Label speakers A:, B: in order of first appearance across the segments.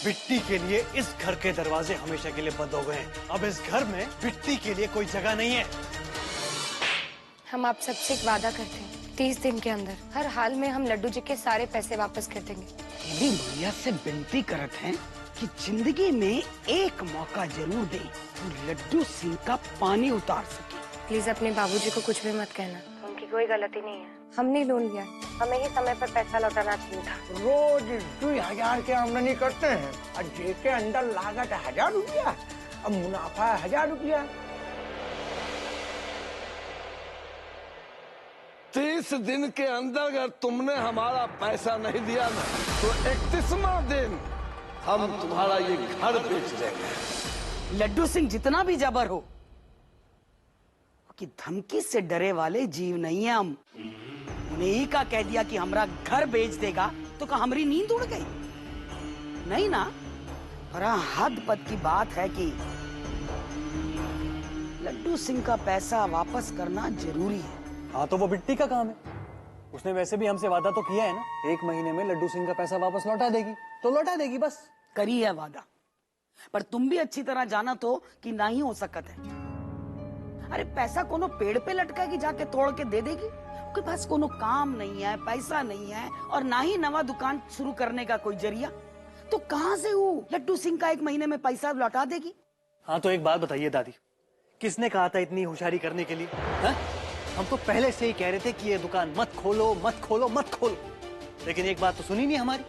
A: बिट्टी के लिए इस घर के दरवाजे हमेशा के लिए बंद हो गए हैं। अब इस घर में बिट्टी के लिए कोई जगह नहीं है।
B: हम आप सबसे एक वादा करते हैं, 30 दिन के अंदर हर हाल में हम लड्डू जी के सारे पैसे वापस कर देंगे।
C: मेरी मैया से विनती करत हैं कि जिंदगी में एक मौका जरूर दे तो लड्डू सिंह का पानी उतार सके।
B: प्लीज अपने बाबूजी को कुछ भी मत कहना, उनकी कोई गलती नहीं है। हमने लोन लिया, हमें ही समय पर पैसा लौटाना चाहिए था।
D: रोज 2000 के आमदनी करते हैं और जे के अंदर लागत 1000 रुपया, अब मुनाफा 1000 रुपया।
E: 30 दिन के अंदर अगर तुमने हमारा पैसा नहीं दिया ना तो 31वां दिन हम तुम्हारा ये घर बेच देंगे।
C: लड्डू सिंह जितना भी जबर हो कि धमकी से डरे वाले जीव नहीं है हम। उन्हें ही का कह दिया कि हमारा घर बेच देगा तो का हमारी नींद उड़ गई? नहीं ना। पर हद पद की बात है कि लड्डू सिंह का पैसा वापस करना जरूरी है।
A: हाँ तो वो बिट्टी का काम है, उसने वैसे भी हमसे वादा तो किया है ना, 1 महीने में लड्डू सिंह का पैसा वापस लौटा देगी तो लौटा देगी बस।
C: करी है वादा, पर तुम भी अच्छी तरह जाना तो कि ना ही हो सकत है। अरे पैसा कोनो पेड़ पे लटका कि जाके तोड़ के दे देगी? उसके पास कोनो काम नहीं है, पैसा नहीं है और ना ही नवा दुकान शुरू करने का कोई जरिया, तो कहाँ से वो लड्डू सिंह का 1 महीने में पैसा लौटा देगी?
A: हाँ तो एक बात बताइए दादी, किसने कहा था इतनी होशियारी करने के लिए? हा? हम तो पहले से ही कह रहे थे कि ये दुकान मत खोलो मत खोलो मत खोलो, लेकिन एक बात तो सुनी नहीं हमारी,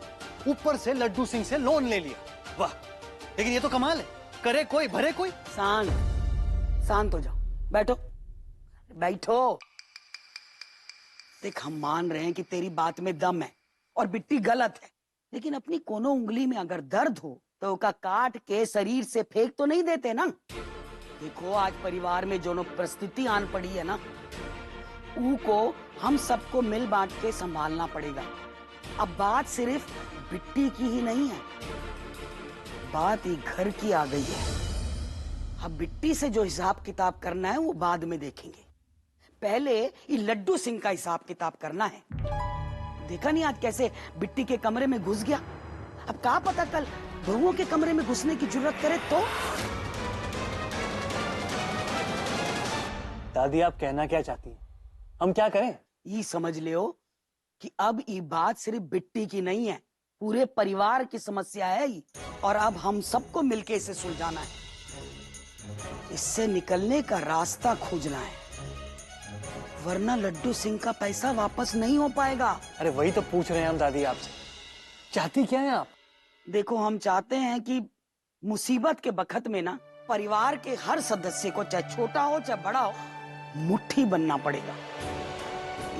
A: ऊपर से लड्डू सिंह से लोन ले लिया। वाह, लेकिन ये तो कमाल है, करे कोई भरे कोई।
C: शांत हो जाओ, बैठो बैठो। देख हम मान रहे हैं कि तेरी बात में दम है और बिट्टी गलत है, लेकिन अपनी कोनो उंगली में अगर दर्द हो तो उसका काट के शरीर से फेंक तो नहीं देते ना। देखो आज परिवार में जो परिस्थिति आन पड़ी है ना, को हम सबको मिल बांट के संभालना पड़ेगा। अब बात सिर्फ बिट्टी की ही नहीं है, बात ही घर की आ गई है। अब बिट्टी से जो हिसाब किताब करना है वो बाद में देखेंगे, पहले ये लड्डू सिंह का हिसाब किताब करना है। देखा नहीं आज कैसे बिट्टी के कमरे में घुस गया? अब क्या पता कल बहुओं के कमरे में घुसने की जरूरत करे तो।
A: दादी आप कहना क्या चाहती हैं, हम क्या करें?
C: ये समझ लियो कि अब ये बात सिर्फ बिट्टी की नहीं है, पूरे परिवार की समस्या है ये, और अब हम सबको मिलके इसे सुलझाना है। इससे निकलने का रास्ता खोजना है, वरना लड्डू सिंह का पैसा वापस नहीं हो पाएगा।
A: अरे वही तो पूछ रहे हैं हम दादी आपसे, चाहती क्या है आप?
C: देखो हम चाहते हैं कि मुसीबत के वक्त में ना परिवार के हर सदस्य को, चाहे छोटा हो चाहे बड़ा हो, मुट्ठी बनना पड़ेगा।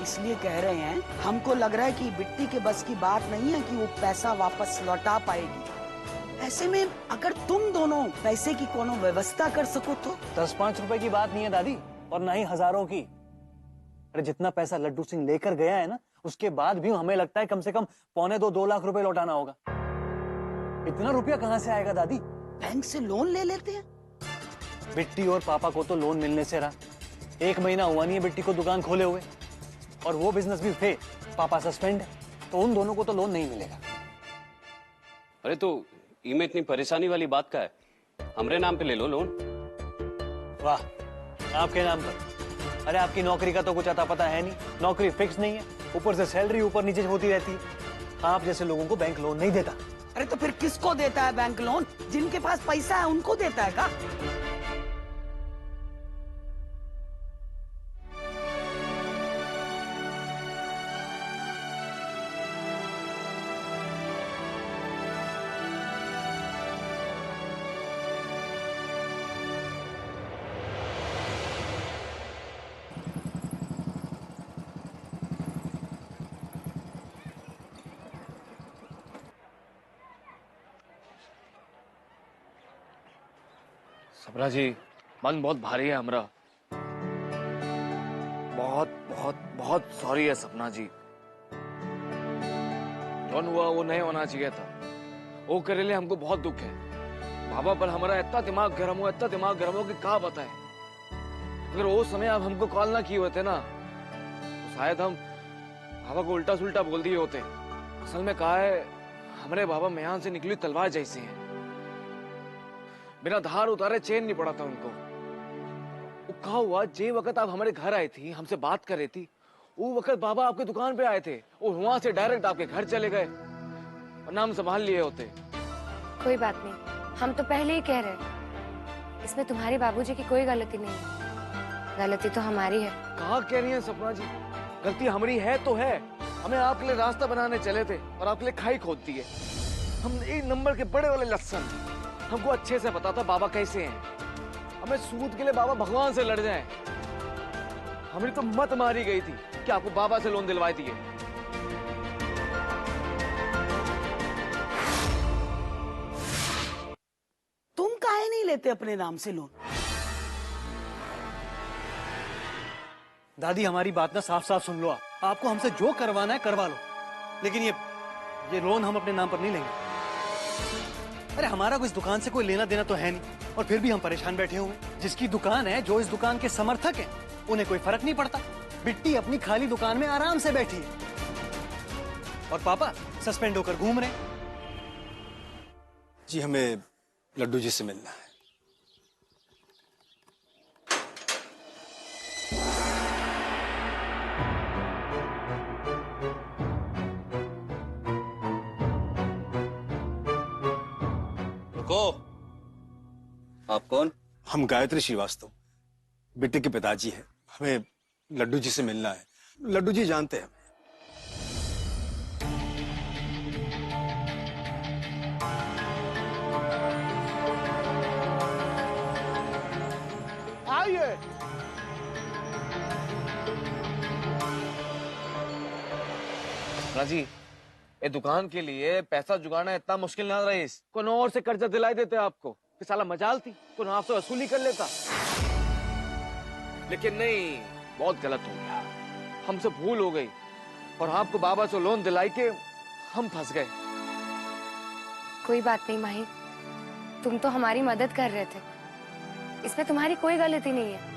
C: इसलिए कह रहे हैं, हमको लग रहा है कि बिट्टी के बस की बात नहीं है कि वो पैसा वापस लौटा पाएगी। ऐसे में अगर तुम दोनों पैसे की कोनो व्यवस्था कर सको तो।
A: 10-5 रुपए की बात नहीं है दादी, और ना ही हजारों की। अरे जितना पैसा लड्डू सिंह लेकर गया है ना, उसके बाद भी हमें लगता है कम से कम 1.25-2 लाख रुपए लौटाना होगा। इतना रुपया कहाँ से आएगा दादी?
C: बैंक से लोन ले लेते हैं।
A: बिट्टी और पापा को तो लोन मिलने से रहा, 1 महीना हुआ नहीं है बिट्टी को दुकान खोले हुए, और वो बिजनेस भी फेल, पापा सस्पेंड है, तो उन दोनों को तो लोन नहीं मिलेगा।
F: अरे तो इनमें इतनी परेशानी वाली बात का है, हमरे नाम पे ले लो लोन।
A: वाह, आपके नाम पर? अरे आपकी नौकरी का तो कुछ अता पता है नहीं, नौकरी फिक्स नहीं है, ऊपर से सैलरी ऊपर नीचे होती रहती है। आप जैसे लोगों को बैंक लोन नहीं देता।
C: अरे तो फिर किसको देता है बैंक लोन? जिनके पास पैसा है उनको देता है का?
G: सपना जी, मन बहुत भारी है हमरा। बहुत बहुत बहुत सॉरी है सपना जी, जौन हुआ वो नहीं होना चाहिए था। वो करे लिए हमको बहुत दुख है। बाबा पर हमारा इतना दिमाग गर्म हुआ, इतना दिमाग गर्म हो कि क्या बताए। अगर वो समय आप हमको कॉल ना किए होते ना, तो शायद हम बाबा को उल्टा सुल्टा बोल दिए होते। असल में कहा है, हमारे बाबा म्यान से निकली तलवार जैसे हैं। बिना धार उतारे चैन नहीं पड़ा था उनको। वो कहा हुआ जे वक्त आप हमारे घर आई थी, हमसे बात कर रही थी, वो वक्त बाबा आपकी दुकान पे आए थे और वहां से डायरेक्ट आपके घर चले गए और नाम संभाल लिए होते।
B: कोई बात नहीं, हम तो पहले ही कह रहे इसमें तुम्हारी बाबूजी की कोई गलती नहीं है, गलती तो हमारी है।
G: कहा कह रही है सपना जी, गलती हमारी है तो है। हमें आपके लिए रास्ता बनाने चले थे और आपके लिए खाई खोद दी है। हम एक नंबर के बड़े वाले लस्सन, हमको अच्छे से पता था बाबा कैसे हैं। हमें सूद के लिए बाबा भगवान से लड़ जाएं। हमारी तो मत मारी गई थी कि आपको बाबा से लोन दिलवाई दिए।
C: तुम काहे नहीं लेते अपने नाम से लोन?
A: दादी हमारी बात ना साफ साफ सुन लो। आपको हमसे जो करवाना है करवा लो, लेकिन ये लोन हम अपने नाम पर नहीं लेंगे। अरे हमारा कोई इस दुकान से कोई लेना देना तो है नहीं, और फिर भी हम परेशान बैठे हुए। जिसकी दुकान है, जो इस दुकान के समर्थक हैं, उन्हें कोई फर्क नहीं पड़ता। बिट्टी अपनी खाली दुकान में आराम से बैठी है और पापा सस्पेंड होकर घूम रहे हैं।
H: जी हमें लड्डू जी से मिलना है।
I: रुको, आप कौन?
H: हम गायत्री श्रीवास्तव, बिट्टी के पिताजी हैं। हमें लड्डू जी से मिलना है। लड्डू जी जानते हैं हमें।
E: आइए।
G: राजी, ये दुकान के लिए पैसा जुगाड़ना इतना मुश्किल ना रईस। कौन और से कर्जा दिलाई देते आपको कि साला मजाल थी तो ना आपसे वसूली कर लेता। लेकिन नहीं, बहुत गलत हो गया, हमसे भूल हो गई और आपको बाबा से लोन दिलाई के हम फंस गए।
B: कोई बात नहीं माही, तुम तो हमारी मदद कर रहे थे, इसमें तुम्हारी कोई गलती नहीं है।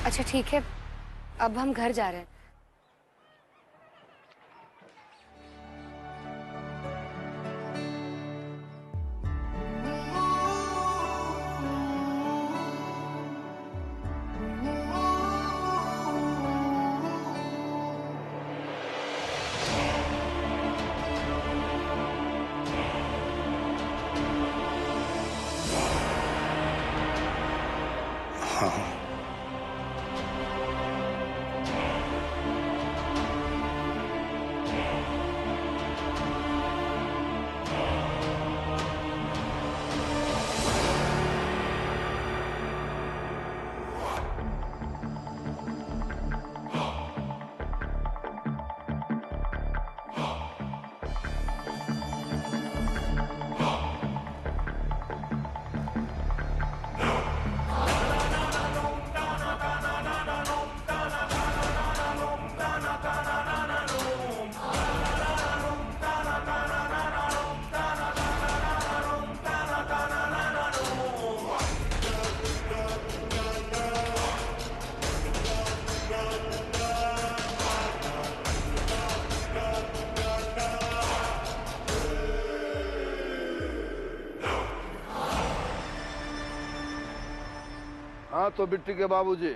B: अच्छा ठीक है, अब हम घर जा रहे हैं।
E: हाँ तो बिट्टी के बाबूजी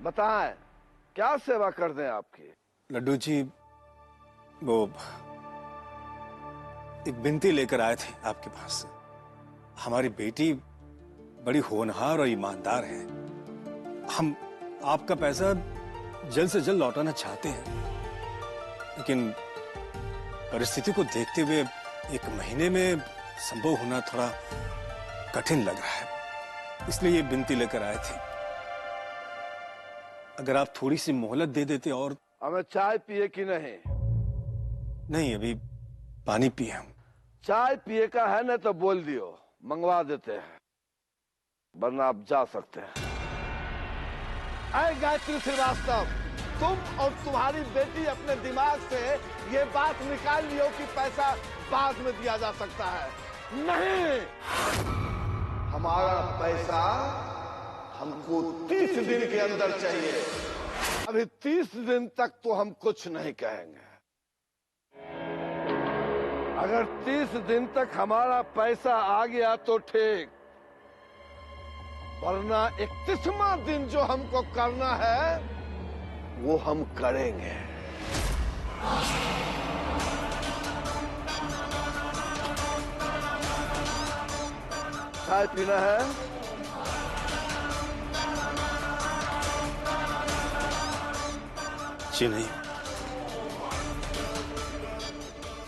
E: बताएं, क्या सेवा कर दें आपकी?
H: लड्डू जी वो एक विनती लेकर आए थे आपके पास। हमारी बेटी बड़ी होनहार और ईमानदार है। हम आपका पैसा जल्द से जल्द लौटाना चाहते हैं, लेकिन परिस्थिति को देखते हुए 1 महीने में संभव होना थोड़ा कठिन लग रहा है, इसलिए ये विनती लेकर आए थे। अगर आप थोड़ी सी मोहलत दे देते। और
E: हमें चाय पिए कि नहीं?
H: नहीं, अभी पानी पिए हम।
E: चाय पिए का है ना तो बोल दियो, मंगवा देते हैं, वरना आप जा सकते हैं। अरे गायत्री श्रीवास्तव, तुम और तुम्हारी बेटी अपने दिमाग से ये बात निकाल लियो कि पैसा बाद में दिया जा सकता है। नहीं, हमारा पैसा हमको 30 दिन के अंदर चाहिए। अभी 30 दिन तक तो हम कुछ नहीं कहेंगे। अगर 30 दिन तक हमारा पैसा आ गया तो ठीक, वरना 31वां दिन जो हमको करना है वो हम करेंगे। चाय पीना है?
H: जी नहीं,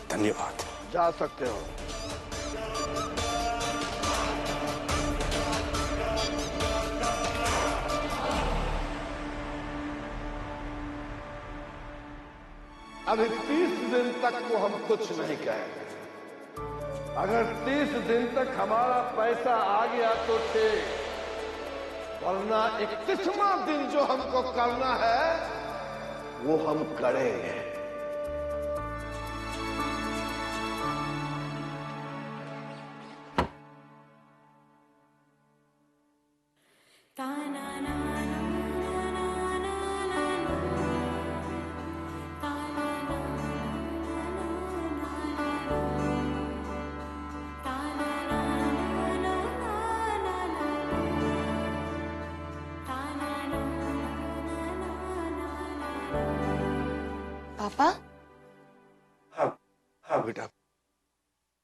H: धन्यवाद।
E: जा सकते हो। अभी 30 दिन तक तो हम कुछ नहीं कहेंगे। अगर 30 दिन तक हमारा पैसा आ गया तो ठीक, वरना 31वां दिन जो हमको करना है वो हम करेंगे।
B: पापा,
H: हाँ बेटा।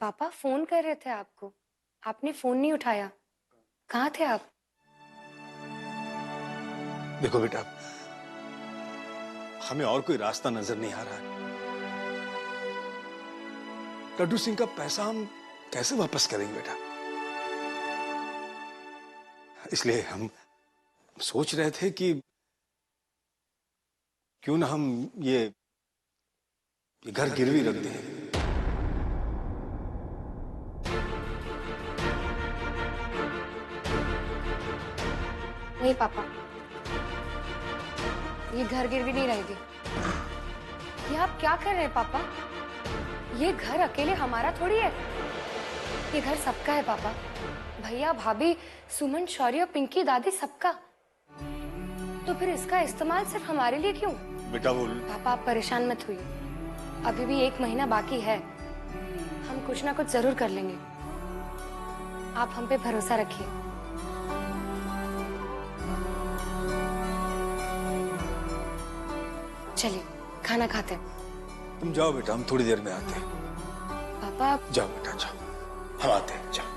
B: पापा फोन कर रहे थे आपको, आपने फोन नहीं उठाया, कहाँ थे आप?
H: देखो बेटा, हमें और कोई रास्ता नजर नहीं आ रहा है। लड्डू सिंह का पैसा हम कैसे वापस करेंगे बेटा? इसलिए हम सोच रहे थे कि क्यों ना हम ये घर गिरवी रख दें।
B: नहीं पापा, ये घर गिरवी नहीं रहेगी। ये आप क्या कर रहे हैं पापा? ये घर अकेले हमारा थोड़ी है, ये घर सबका है पापा। भैया, भाभी, सुमन, शौर्य, पिंकी, दादी, सबका। तो फिर इसका इस्तेमाल सिर्फ हमारे लिए क्यों?
H: बेटा वो
B: पापा आप परेशान मत होइए, अभी भी 1 महीना बाकी है, हम कुछ ना कुछ जरूर कर लेंगे। आप हम पे भरोसा रखिए। चलिए खाना खाते हैं।
H: तुम जाओ बेटा, हम थोड़ी देर में आते हैं।
B: पापा
H: जाओ बेटा जाओ, हम आते हैं, जाओ।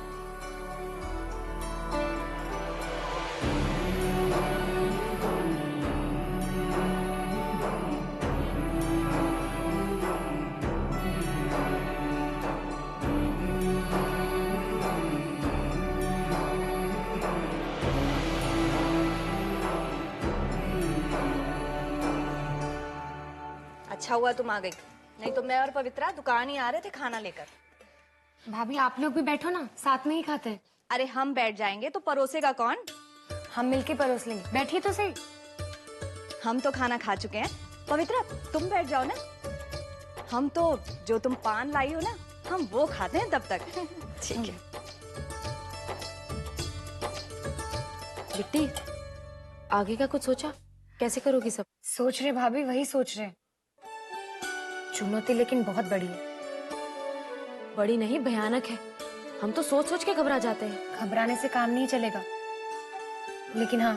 J: अच्छा हुआ तुम आ गई, नहीं तो मैं और पवित्रा दुकान ही आ रहे थे खाना लेकर।
B: भाभी आप लोग भी बैठो ना, साथ में ही खाते हैं।
J: अरे हम बैठ जाएंगे तो परोसेगा कौन?
B: हम मिलके परोस लेंगे, बैठिए तो सही।
J: हम तो खाना खा चुके हैं। पवित्रा तुम बैठ जाओ ना, हम तो जो तुम पान लाई हो ना हम वो खाते हैं तब तक। ठीक है।
K: बिट्टी, आगे का कुछ सोचा? कैसे करोगी सब?
B: सोच रहे भाभी, वही सोच रहे। चुनौती लेकिन बहुत बड़ी है।
K: बड़ी नहीं, भयानक है। हम तो सोच सोच के घबरा जाते हैं।
B: घबराने से काम नहीं चलेगा, लेकिन हाँ,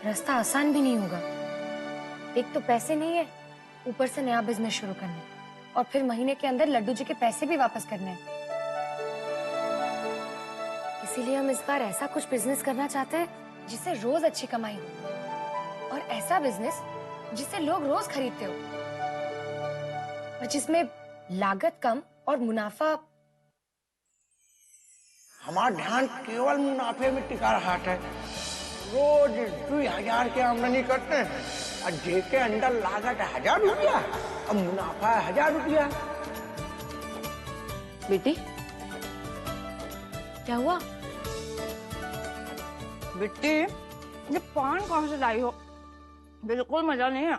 B: रास्ता आसान भी नहीं होगा। एक तो पैसे नहीं है, ऊपर से नया बिजनेस शुरू करना है, और फिर महीने के अंदर लड्डू जी के पैसे भी वापस करने हैं। इसीलिए हम इस बार ऐसा कुछ बिजनेस करना चाहते हैं जिससे रोज अच्छी कमाई हो, और ऐसा बिजनेस जिसे लोग रोज खरीदते हो, और जिसमें लागत कम और मुनाफा।
D: हमारा ध्यान केवल मुनाफे में टिका रहा है। रोज 2000 की आमदनी करते हैं और जेके अंदर लागत 1000 रुपया और मुनाफा 1000 रुपया।
K: बेटी क्या हुआ?
J: बिट्टी ये पान कहाँ से लाई हो? बिल्कुल मजा नहीं है।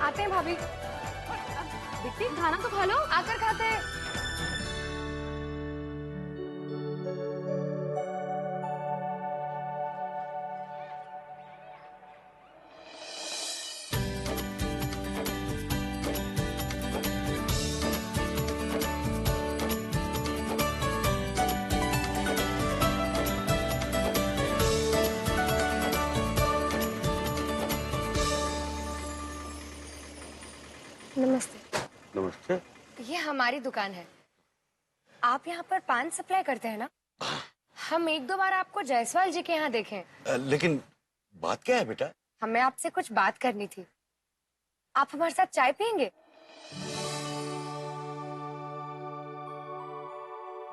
B: आते हैं भाभी।
K: बिट्टी खाना तो खा लो।
B: आकर खाते हैं। नमस्ते।
E: नमस्ते।
B: ये हमारी दुकान है। आप यहाँ पर पान सप्लाई करते हैं ना? हम एक दो बार आपको जायसवाल जी के यहाँ देखे।
L: लेकिन बात क्या है बेटा?
B: हमें आपसे कुछ बात करनी थी। आप हमारे साथ चाय पियेंगे?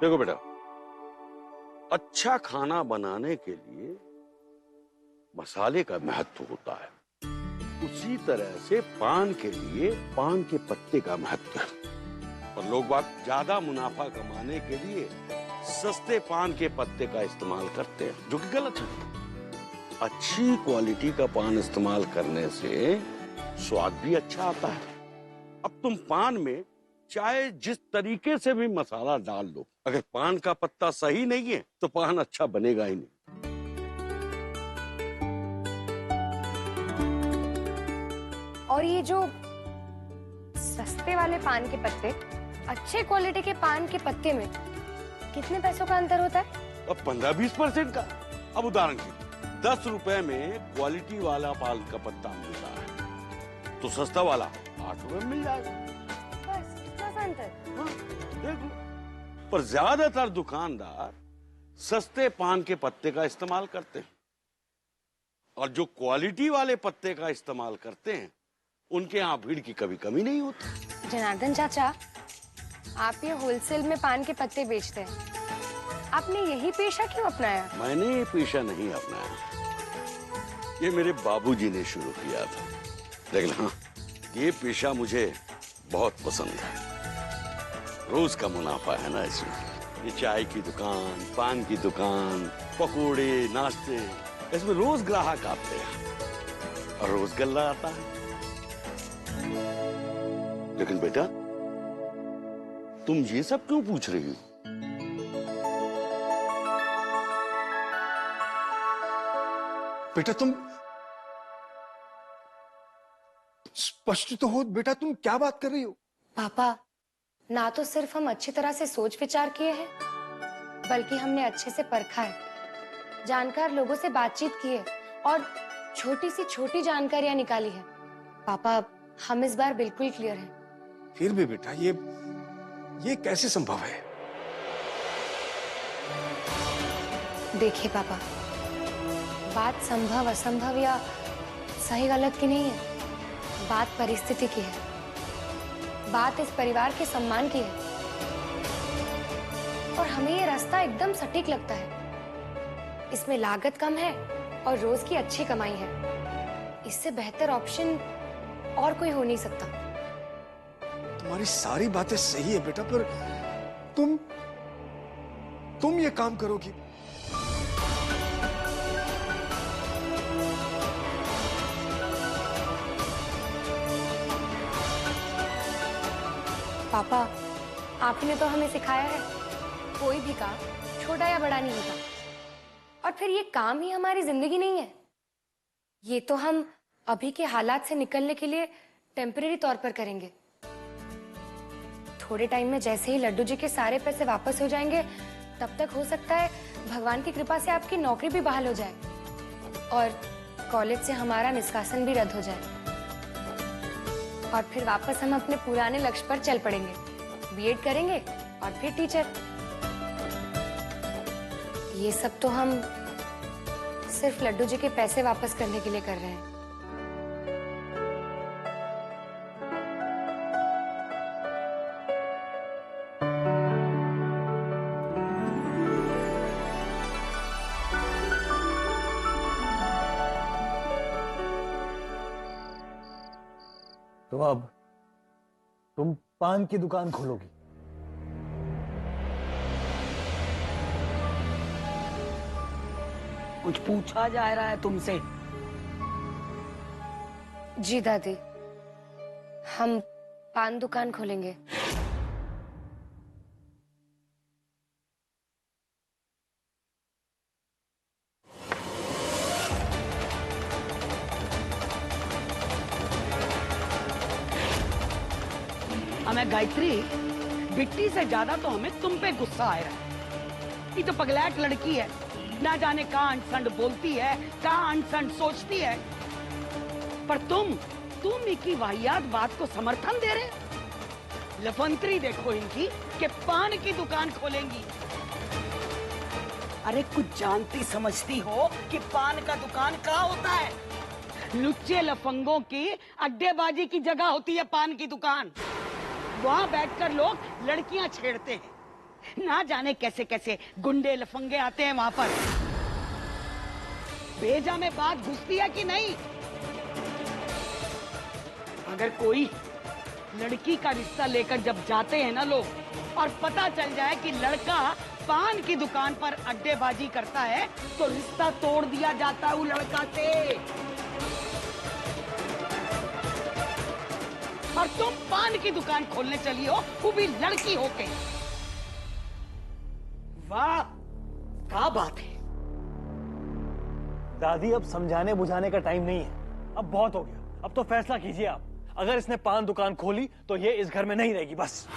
L: देखो बेटा, अच्छा खाना बनाने के लिए मसाले का महत्व होता है, उसी तरह से पान के लिए पान के पत्ते का महत्व है। और लोग बात ज्यादा मुनाफा कमाने के लिए सस्ते पान के पत्ते का इस्तेमाल करते हैं, जो कि गलत है। अच्छी क्वालिटी का पान इस्तेमाल करने से स्वाद भी अच्छा आता है। अब तुम पान में चाहे जिस तरीके से भी मसाला डाल लो, अगर पान का पत्ता सही नहीं है तो पान अच्छा बनेगा ही नहीं।
B: और ये जो सस्ते वाले पान के पत्ते, अच्छे क्वालिटी के पान के पत्ते में कितने पैसों का अंतर होता है?
L: अब 15-20% का। अब उदाहरण के लिए 10 रुपए में क्वालिटी वाला पान का पत्ता मिलता है, तो सस्ता वाला 8 रुपए में मिल जाएगा।
B: बस इतना सा अंतर।
L: हाँ, देख लो। पर ज्यादातर दुकानदार सस्ते पान के पत्ते का इस्तेमाल करते हैं, और जो क्वालिटी वाले पत्ते का इस्तेमाल करते हैं उनके यहाँ भीड़ की कभी कमी नहीं होती।
B: जनार्दन चाचा, आप ये होलसेल में पान के पत्ते बेचते हैं, आपने यही पेशा क्यों अपनाया?
L: मैंने ये पेशा नहीं अपनाया, ये मेरे बाबूजी ने शुरू किया था। लेकिन हाँ, ये पेशा मुझे बहुत पसंद है। रोज का मुनाफा है ना इसमें। ये चाय की दुकान, पान की दुकान, पकोड़े, नाश्ते, इसमें रोज ग्राहक आते हैं और रोज गल्ला आता है। लेकिन बेटा, तुम ये सब क्यों पूछ रही हो?
H: बेटा तुम स्पष्ट तो हो बेटा, तुम क्या बात कर रही हो?
B: पापा, ना तो सिर्फ हम अच्छी तरह से सोच विचार किए हैं, बल्कि हमने अच्छे से परखा है, जानकार लोगों से बातचीत की है और छोटी सी छोटी जानकारियां निकाली है। पापा, हम इस बार बिल्कुल क्लियर हैं।
H: फिर भी बेटा, ये कैसे संभव है?
B: देखिए पापा, बात संभव असंभव या सही गलत की नहीं है, बात परिस्थिति की है, बात इस परिवार के सम्मान की है। और हमें ये रास्ता एकदम सटीक लगता है। इसमें लागत कम है और रोज की अच्छी कमाई है। इससे बेहतर ऑप्शन और कोई हो नहीं सकता।
H: तुम्हारी सारी बातें सही है बेटा, पर तुम ये काम करोगी?
B: पापा, आपने तो हमें सिखाया है, कोई भी काम छोटा या बड़ा नहीं होता। और फिर ये काम ही हमारी जिंदगी नहीं है। ये तो हम अभी के हालात से निकलने के लिए टेम्परेरी तौर पर करेंगे। थोड़े टाइम में जैसे ही लड्डू जी के सारे पैसे वापस हो जाएंगे, तब तक हो सकता है भगवान की कृपा से आपकी नौकरी भी बहाल हो जाए और कॉलेज से हमारा निष्कासन भी रद्द हो जाए। और फिर वापस हम अपने पुराने लक्ष्य पर चल पड़ेंगे, बीएड करेंगे और फिर टीचर। ये सब तो हम सिर्फ लड्डू जी के पैसे वापस करने के लिए कर रहे हैं।
A: तो अब तुम पान की दुकान खोलोगी?
C: कुछ पूछा जा रहा है तुमसे?
B: जी दादी, हम पान दुकान खोलेंगे।
C: हमें गायत्री, बिट्टी से ज्यादा तो हमें तुम पे गुस्सा आ रहा है। ये तो पगलैट लड़की है, ना जाने कहाँ अनसंड बोलती है, कहाँ अनसंड सोचती है। पर तुम इनकी वाहियात बात को समर्थन दे रहे। लफंतरी देखो इनकी कि पान की दुकान खोलेंगी। अरे कुछ जानती समझती हो कि पान का दुकान कहाँ होता है? लुच्चे लफंगों की अड्डेबाजी की जगह होती है पान की दुकान। वहां बैठकर लोग लड़कियां छेड़ते हैं। ना जाने कैसे कैसे गुंडे लफंगे आते हैं वहां पर। भेजा में बात घुसती है कि नहीं? अगर कोई लड़की का रिश्ता लेकर जब जाते हैं ना लोग, और पता चल जाए कि लड़का पान की दुकान पर अड्डेबाजी करता है, तो रिश्ता तोड़ दिया जाता है वो लड़का से। और तुम पान की दुकान खोलने चली हो, वो भी लड़की होके। वाह, क्या बात है।
A: दादी, अब समझाने बुझाने का टाइम नहीं है। अब बहुत हो गया। अब तो फैसला कीजिए आप। अगर इसने पान दुकान खोली तो ये इस घर में नहीं रहेगी, बस।